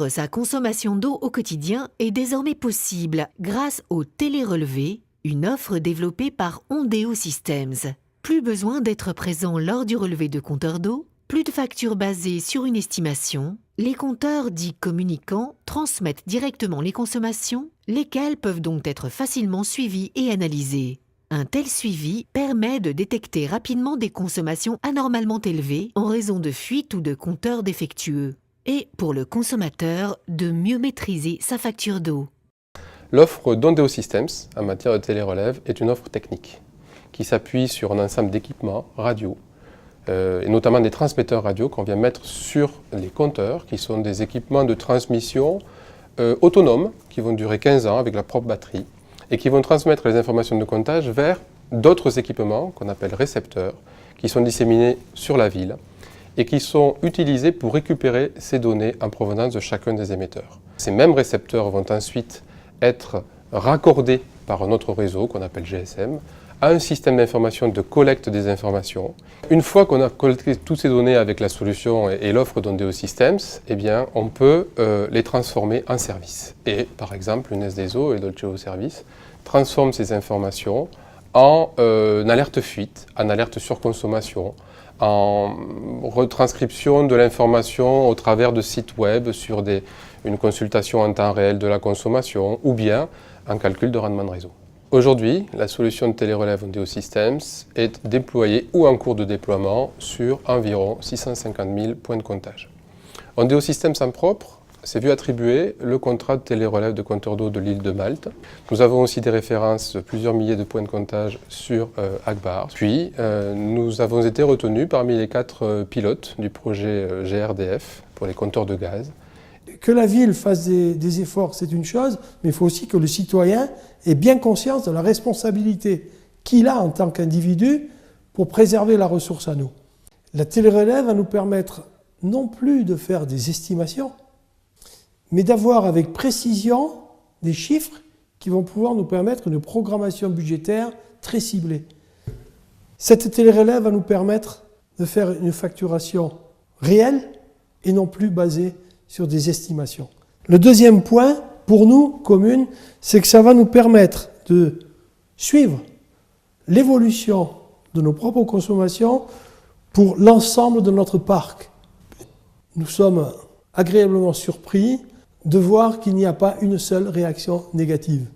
Suivre sa consommation d'eau au quotidien est désormais possible grâce au télérelevé, une offre développée par Ondeo Systems. Plus besoin d'être présent lors du relevé de compteur d'eau, plus de factures basées sur une estimation. Les compteurs dits communicants transmettent directement les consommations, lesquelles peuvent donc être facilement suivies et analysées. Un tel suivi permet de détecter rapidement des consommations anormalement élevées en raison de fuites ou de compteurs défectueux. Et pour le consommateur, de mieux maîtriser sa facture d'eau. L'offre d'Ondeo Systems en matière de télérelève est une offre technique qui s'appuie sur un ensemble d'équipements radio, et notamment des transmetteurs radio qu'on vient mettre sur les compteurs, qui sont des équipements de transmission autonomes qui vont durer 15 ans avec la propre batterie et qui vont transmettre les informations de comptage vers d'autres équipements qu'on appelle récepteurs, qui sont disséminés sur la ville et qui sont utilisés pour récupérer ces données en provenance de chacun des émetteurs. Ces mêmes récepteurs vont ensuite être raccordés par un autre réseau qu'on appelle GSM à un système d'information de collecte des informations. Une fois qu'on a collecté toutes ces données avec la solution et l'offre d'Ondeo Systems, eh bien, on peut les transformer en services. Et par exemple, une SDSO et Dolceo Service transforme ces informations en alerte fuite, en alerte surconsommation, en retranscription de l'information au travers de sites web sur une consultation en temps réel de la consommation ou bien en calcul de rendement de réseau. Aujourd'hui, la solution de télérelève Ondeo Systems est déployée ou en cours de déploiement sur environ 650 000 points de comptage. Ondeo Systems en propre s'est vu attribuer le contrat de télérelève de compteur d'eau de l'île de Malte. Nous avons aussi des références de plusieurs milliers de points de comptage sur Agbar. Puis, nous avons été retenus parmi les 4 pilotes du projet GRDF pour les compteurs de gaz. Que la ville fasse des efforts, c'est une chose, mais il faut aussi que le citoyen ait bien conscience de la responsabilité qu'il a en tant qu'individu pour préserver la ressource en eau. La télérelève va nous permettre non plus de faire des estimations, mais d'avoir avec précision des chiffres qui vont pouvoir nous permettre une programmation budgétaire très ciblée. Cette télérelève va nous permettre de faire une facturation réelle et non plus basée sur des estimations. Le deuxième point, pour nous, commune, c'est que ça va nous permettre de suivre l'évolution de nos propres consommations pour l'ensemble de notre parc. Nous sommes agréablement surpris de voir qu'il n'y a pas une seule réaction négative.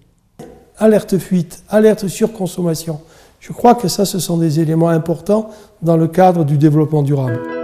Alerte fuite, alerte surconsommation. Je crois que ça, ce sont des éléments importants dans le cadre du développement durable.